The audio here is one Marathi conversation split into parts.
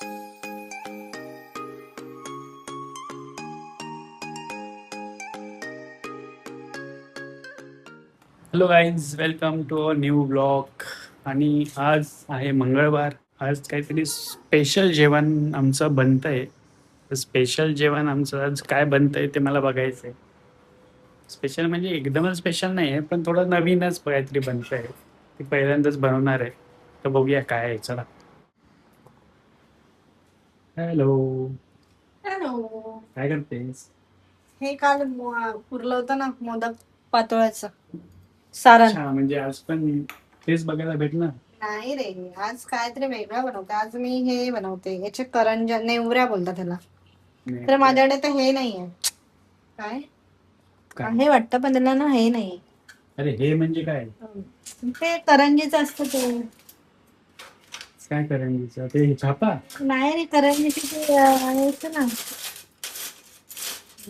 Hello guys, welcome to a new blog. आणि आज आहे मंगळवार. आज काहीतरी स्पेशल जेवण आमचं बनतंय. तर स्पेशल जेवण आमचं आज काय बनतंय ते मला बघायचं आहे. स्पेशल म्हणजे एकदमच स्पेशल नाही आहे, पण थोडं नवीनच काहीतरी बनतंय. ते पहिल्यांदाच बनवणार आहे. तर बघूया काय आहे. चला. Hello, hello. काय करतेस? हे काल पुरलं होतं ना मोदक पातोळ्याचं सारण. अच्छा, म्हणजे आज पण तेच बघायला भेटणार? नाही रे, आज काहीतरी वेगळं बनवते. आज मी हे बनवते, याचे करंजा, नेवऱ्या बोलतात त्याला. नाही, तर माझ्याकडे तर हे नाहीये. काय काय? आहे वाटतं, पण त्याला ना हे नाही. अरे हे म्हणजे काय? ते करंजीचं असतं ते. काय करायचं ते छापा? नाही रे, करंजीचे ते हे असतं ना.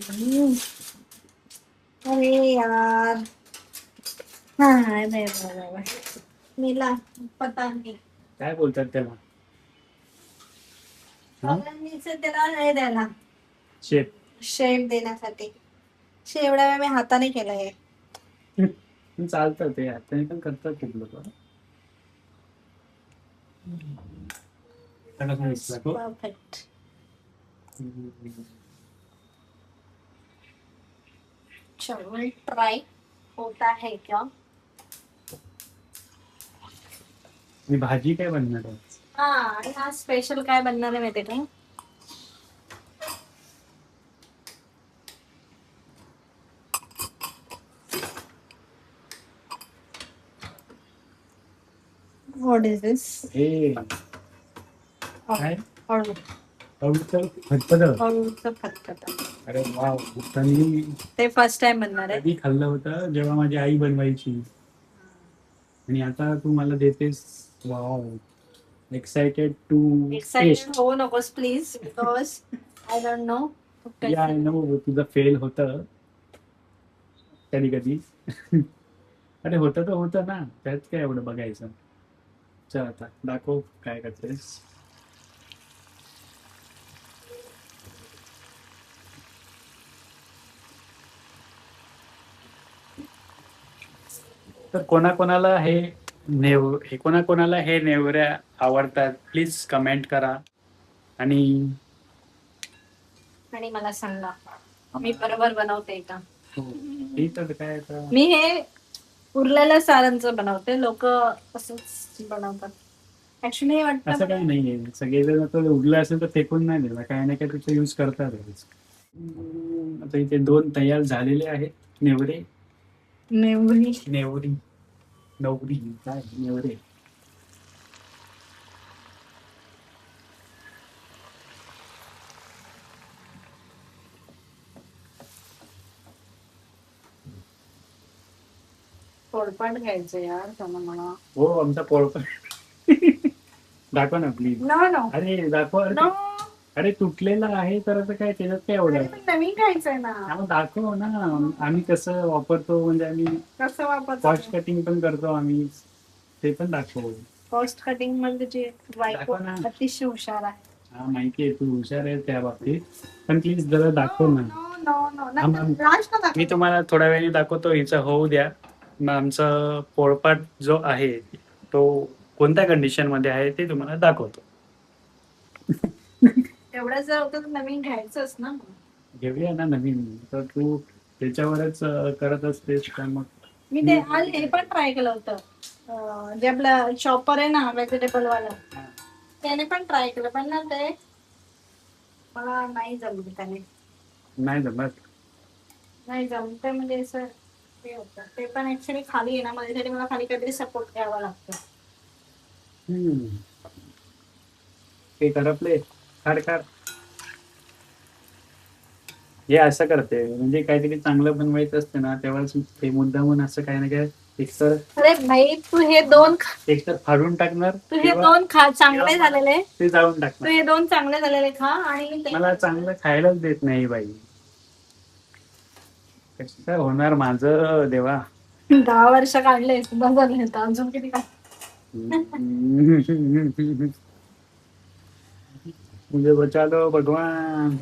हम्म. अरे यार, हा नाही बरोबर, मिला पता नाही. काय बोलतात त्याला? हा? करंजीचं त्याला हे द्यायला, शेप. शेप देण्यासाठी. एवढ्या वेळ मी हाताने केलं हे. चालतं, ते हाताने पण करतात खूप लोक. परफेक्ट. चलो ट्राई होता है क्या. आणि भाजी काय बनणार आहे? हा, आणि आज स्पेशल काय बनणार आहे माहिती का? व्हॉट इज दिस? हे काय? अळू. अळूचं फतफद. अळूचं फतफद. अरे वाव, मी ते फर्स्ट टाइम बनणार आहे. कधी खाल्लं होतं जेव्हा माझी आई बनवायची, आणि आता तू मला देतेस. वाव, एक्साइटेड टू एक्साइटेड हो नकोस please, because I don't know. या आय नो तुझं फेल होतं कधी कधी. अरे होतं तर होतं ना, त्यात काय एवढं बघायचं. चल आता दाखव काय करतेस. तर कोणाकोणाला हे नेवऱ्या आवडतात प्लीज कमेंट करा. आणि मला सांगा, मी बरोबर बनवते का? हे तर काय आता, मी हे उरलेल्या सारांचं बनवते. लोक असंच बनवतात. ऍक्च्युली हे असं वाटतं काही नाहीये. सगळेजण आता उरलं असेल तर फेकून नाही दिला, काही ना काही त्याचा यूज करतातच. आता इथे 2 तयार झालेले आहेत नेवरे. नेवरी. नेवरी, नवरी, काय नेवरे. पोळपाट घ्यायचं यार त्यांना मला. हो, आमचा पोळपाट. दाखव ना प्लीज. नो नो अरे दाखव. नो. अरे तुटलेला आहे तर आता काय त्याच्यात काय एवढं. नवीन घ्यायचंय ना. दाखव ना, आम्ही कसं वापरतो. म्हणजे आम्ही कसं कॉस्ट वापरतो? कटिंग पण करतो आम्ही, ते पण दाखव. कॉस्ट कटिंग मध्ये जी बायको दाखव ना. अतिशय हुशार आहे. हा माहिती आहे, तू हुशार आहे त्या बाबतीत, पण प्लीज जरा दाखव ना. No no no. मी तुम्हाला थोड्या वेळाने दाखवतो, हिचं होऊ द्या. मग आमचा पोळपाट जो आहे तो कोणत्या कंडिशन मध्ये आहे ते तुम्हाला दाखवतो. एवढं जर होतं तर नवीन घ्यायचंच ना. घेऊया ना नवीन, तर तू त्याच्यावरच करत असतेस का मग. मी ते आज हे पण ट्राय केलं होतं. जे आपलं चॉपर आहे ना व्हेजिटेबल वाला, त्याने पण ट्राय केलं, पण ना ते मला नाही जमलं. त्याने नाही जमत. नाही जमते म्हणजे असं हे होतं. ते पण ऍक्च्युली खाली आहे ना, माझ्यासाठी मला खाली काहीतरी सपोर्ट घ्यावा लागतो. ते करपले खाड. हे असं करते, म्हणजे काहीतरी चांगलं बनवायचं असते ना तेव्हाच ते मुद्दामून असं काही ना काय एकतर. अरे भाई, तू हे एकतर फाडून टाकणार, तू हे दोन खा, चांगले किंवा झालेले. ते जाळून तू टाकणार. हे दोन चांगले झालेले खा. आणि मला चांगलं खायलाच देत नाही बाई. कसं काय होणार माझं देवा. 10 वर्ष काढले, बस झाले. अजून किती काय. मुझे बचा लो भगवान.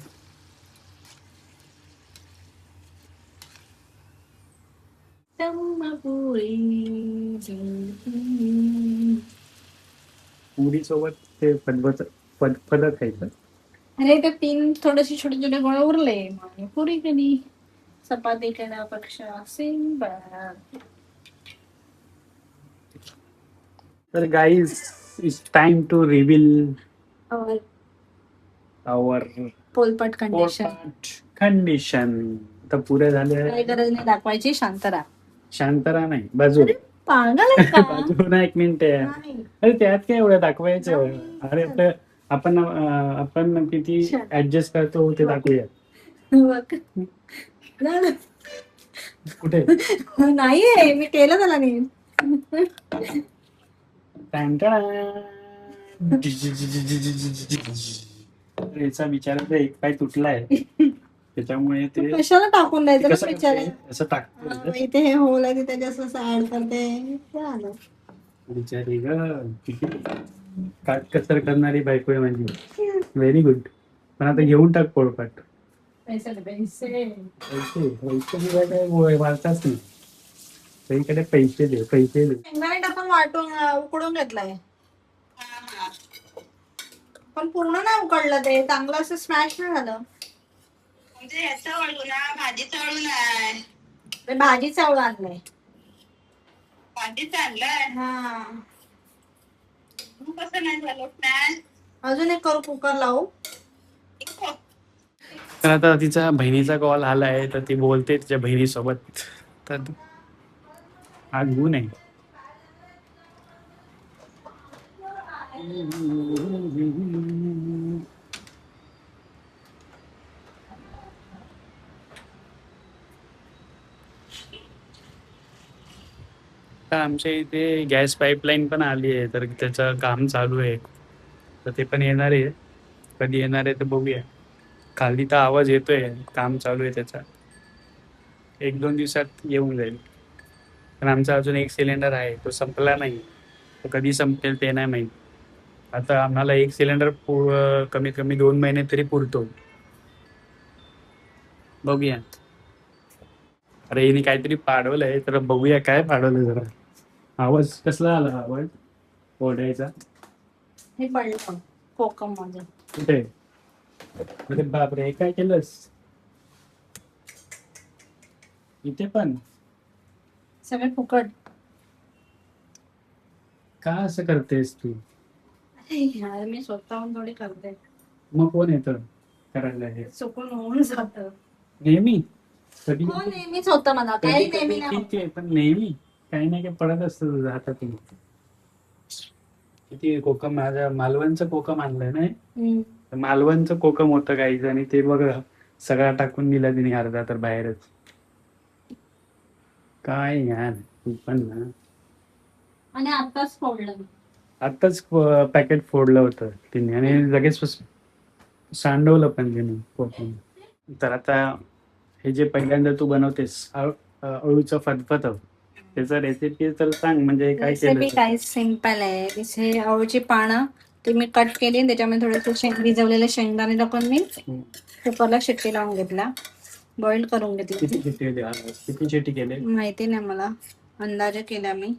पुरी सोबत ते फदफद खायचं. अरे ते 3 थोडेसे छोटे छोटे गोळे उरले मग पुरी केली. चपाती केल्यापेक्षा सिंपल. तर guys it's time to reveal our पोलपट कंडिशन. कंडिशन. तर पुरे झाले. काय गरज नाही दाखवायची, शांत राहा. शांतरा नाही बाजू. अरे पागल आहे का? बाजू ना, एक मिनिट आहे. नाही. अरे त्यात काय एवढं दाखवायचं. नाही. अरे तर आपण किती ऍडजस्ट करतो ते दाखवूया. बघ. झालं. कुठे नाहीये, मी केलं त्याला नीट. याचा बिचाराचा एक पाय तुटलाय त्याच्यामुळे ते कशाला टाकून द्यायचं कसं ना बिचारे. करते? असं टाकतो हा, इथे हे होल आहे तिथे जसं ऍड करते. झालं. बिचारी ग. किती काटकसर करणारी बायको आहे माझी. Very good. पण आता घेऊन टाक पोळपाट. पैसे दे, पैसे. पैसे पैसे काय वाचताच नाही. सगळीकडे पैसे दे पैसे दे. शेंगदाणे टाकून वाटून उकडून घेतलाय. पण पूर्ण नाही उकडलं, ते चांगलं असं स्मॅश नाही झालं. म्हणजे ह्याचं वळू ना, भाजीचं वळू नाही. ते भाजी चावळ आणलंय. भाजीचं आणलंय. हा. मग कसं नाही झालं स्मॅश? अजून एक करू, कुकर लावू. तर आता तिचा बहिणीचा कॉल आलाय तर ती बोलते तिच्या बहिणीसोबत. तर आज गुण आहे. तर आमच्या इथे गॅस पाईपलाईन पण आली आहे तर त्याचं काम चालू आहे. तर ते पण येणार आहे. कधी येणार आहे तर बघूया. खाली तर आवाज येतोय, काम चालू आहे त्याचा. 1-2 दिवसात येऊन जाईल. पण आमचा अजून एक सिलेंडर आहे, तो संपला नाही. तो कधी संपेल ते नाही माहीत. आता आम्हाला एक सिलेंडर कमीत कमी 2 महिने तरी पुरतो. बघूया. अरे हिने काहीतरी पाडवलंय तर बघूया काय पाडवलं जरा. आवाज कसला आला आवाज ओढायचा. हे पडलं कोकम माझं. कुठे. अरे बापरे, हे काय केलंस. इथे पण सगळे फुकट. का असं करतेस तू. अरे यार, मी स्वतःहून थोडी करते. मग कोण येतं करायला हे चुकून होऊन जात. नेहमी. कधी हो, नेहमीच होतं मला, काही कधी नेहमी कधी नाही ठीक आहे पण नेहमी काही नाही काही पडत असतं तुझ्या हातातून. किती कोकम, माझ्या मालवणचं कोकम आणलंय ना. होत. तर मालवणचं कोकम होतं काहीच आणि ते बघ सगळा टाकून दिला तिने अर्धा तर बाहेरच. काय यार तू पण ना. आणि आताच फोडलं. आत्ताच पॅकेट फोडलं होतं तिने आणि लगेच सांडवलं पण तिने कोकम. तर आता हे जे पहिल्यांदा तू बनवतेस अळूचं फतफत, त्याचा रेसिपी तर सांग. म्हणजे काय केलं. रेसिपी काय सिंपल आहे. तिथे अळूची पानं ती मी कट केली, त्याच्यामध्ये थोडंसं भिजवलेले शेंगदाणे टाकून मी कुकरला शिट्टी लावून घेतला, बॉईल करून घेतली. किती शेटी केले माहिती नाही मला, अंदाजे केला मी.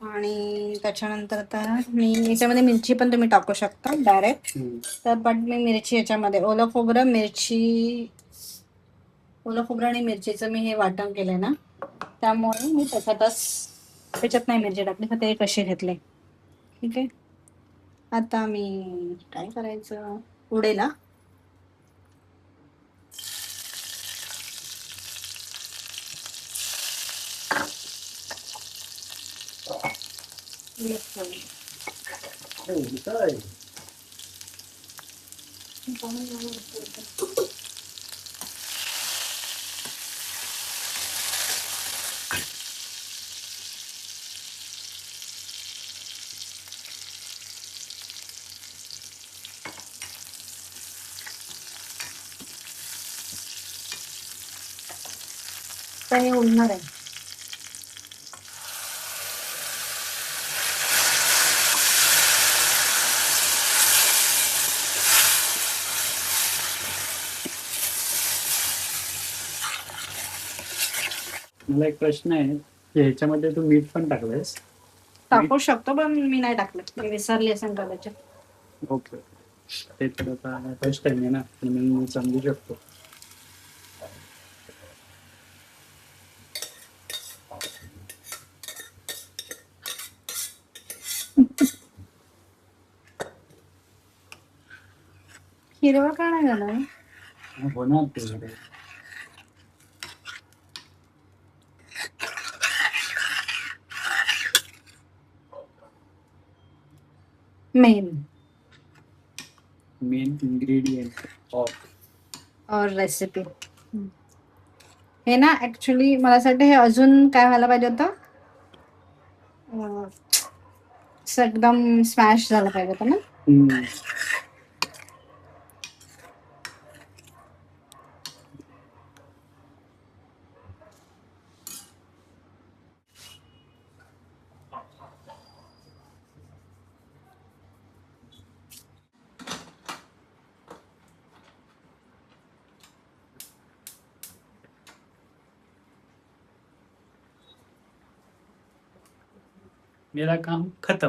आणि त्याच्यानंतर आता मी याच्यामध्ये मिरची पण तुम्ही टाकू शकता डायरेक्ट. तर पण मी मिरची याच्यामध्ये ओलं खोबरं आणि मिरचीचं मी हे वाटण केलंय ना, त्यामुळे मी त्याच्यात नाही मिरची टाकली, फक्त ते कसे घेतले. ठीक आहे. आता मी काय करायचं, उडेला हे उडणार आहे. मला एक प्रश्न आहे की ह्याच्यामध्ये तू मीठ पण टाकलंयस. टाकू शकतो पण मी नाही टाकलं, मी विसरली असेल कदाचित. ओके. ते तर आता फर्स्ट टाइम आहे ना, म्हणून मी समजू शकतो. हिरवा का नाही झाला? होणार ते. मेन मेन इंग्रेडियंट ऑफ और रेसिपी हे ना, ऍक्च्युली मला असं वाटतं हे अजून काय व्हायला पाहिजे होतं, असं एकदम स्मॅश झालं पाहिजे होतं ना. मेरा काम खत्म.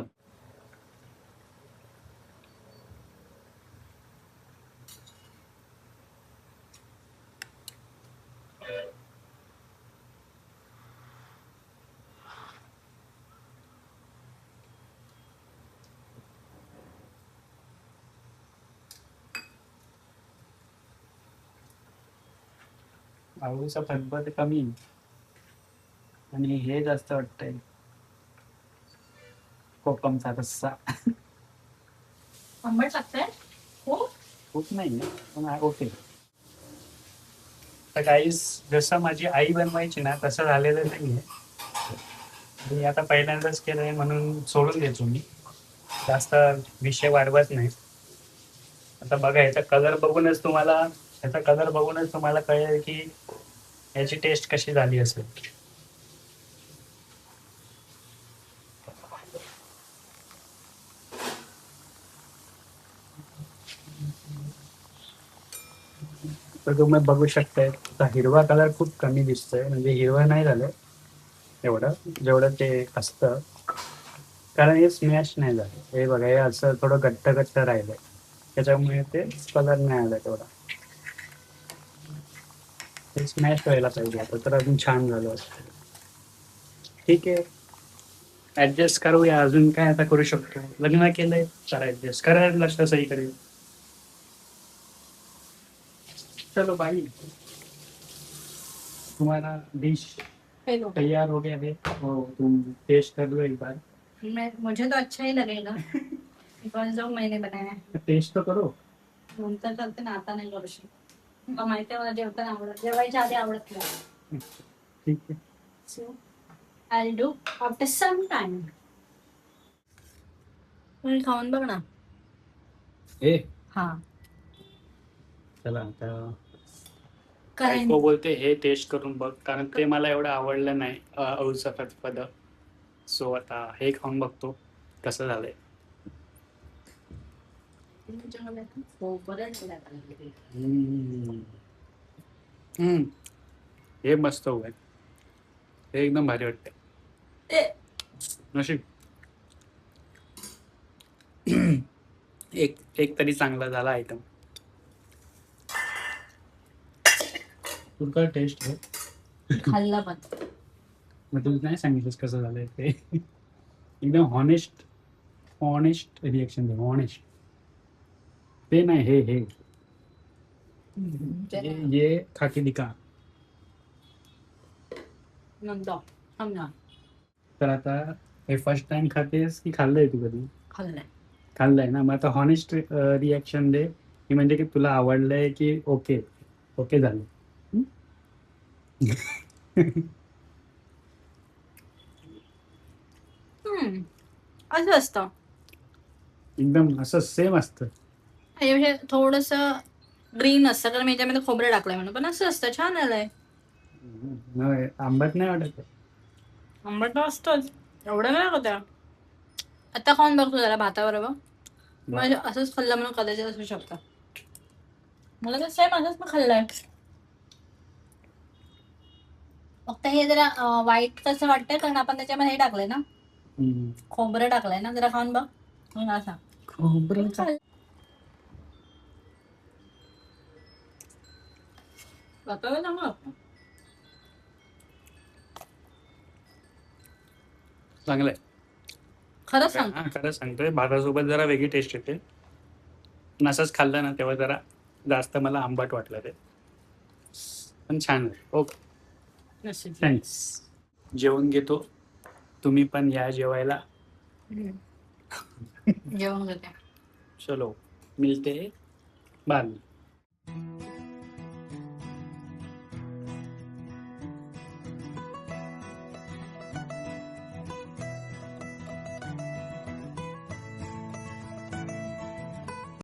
आवडीचा फरफट कमी आणि हे जास्त वाटतंय कोकमचा रस्सा. आंबट लागतंय हो. खूप नाही पण ओके. तर काहीच जसं माझी आई बनवायची ना तसं झालेलं नाहीये. मी आता पहिल्यांदाच केलंय म्हणून सोडून देतो मी, जास्त विषय वाढवत नाही. आता बघा याचा कलर बघूनच तुम्हाला कळेल की याची टेस्ट कशी झाली असेल. तर तुम्ही बघू शकताय आता हिरवा कलर खूप कमी दिसतोय, म्हणजे हिरवा नाही झालं एवढं जेवढं ते असतं, कारण हे स्मॅश नाही झालं. हे बघा हे असं थोडं घट्ट घट्ट राहिलंय, त्याच्यामुळे ते कलर नाही आला तेवढा. ते स्मॅश व्हायला पाहिजे आता तर अजून छान झालं असतं. ठीक आहे, ऍडजस्ट करूया. अजून काय आता करू शकतो, लग्न केलंय तर ऍडजस्ट करायला लागतं सहीकडे. चलो भाई, तुम्हारा डिश हेलो, तैयार हो गया है, तो तुम टेस्ट कर लो एक बार. मुझे तो अच्छा ही लगेगा बिकॉज जो मैंने बनाया है. टेस्ट तो करो. नंतर करते ना, आता नाही करू शकत. तुला माहिती आहे मला जेवताना आवडत, जेवायच्या आधी आवडत नाही. ठीक आहे. So I do after some time. तुम्ही खाऊन बघ ना. ए हा चला आता काय बायको बोलते हे टेस्ट करून बघ, कारण ते मला एवढं आवडलं नाही अळूचा फतफद. सो आता हे खाऊन बघतो कसं झालंय. हो बरं. हम्म. हम्म. हे मस्त होय, हे एकदम भारी वाटतंय. नशीब एक एक तरी चांगला झाला आयटम. तुला टेस्ट आहे खाल्ला पण मग तू नाही सांगितलंस कसं झालंय ते. एकदम हॉनेस्ट रिएक्शन दे, हॉनेस्ट. ते नाही हे ये खा के दिखा. नंतर समजा तर आता हे फर्स्ट टाइम खातेस की खाल्लंय तू कधी? खाल्लाय. खाल्लंय ना, मग आता हॉनेस्ट रिॲक्शन दे की म्हणजे की तुला आवडलंय की ओके ओके झालं. असं असतं. एकदम असं सेम असतं. हे थोडस ग्रीन असतं कारण मी याच्यामध्ये खोबरं टाकलंय म्हणून, पण असं असतं छान आलंय. नाही, आंबट नाही वाटत आहे. आंबट असतंच, एवढं नाही होत्या. आता खाऊन बघतो जरा भाताबरोबर, म्हणजे असंच खाल्लं म्हणून कदाचित असू शकतं. मला तर सेम असंच पण खाल्लंय. फक्त हे जरा वाईट कसं वाटतंय कारण आपण त्याच्यामध्ये हे टाकलंय ना, हम्म. खोबरं टाकलंय ना. जरा खाऊन बघ. असा खोबरं चालेल. वाटायला चांगलं लागतं. चांगलं आहे. खरंच सांगतो. हा खरं सांगतोय, भातासोबत जरा वेगळी टेस्ट येते. पण असंच खाल्लं ना तेव्हा जरा जास्त मला आंबट वाटलं ते, पण छान आहे. Okay, thanks. जेवण घेतो, तुम्ही पण या जेवायला. जेवण घेते. चलो मिलते हैं बाद में.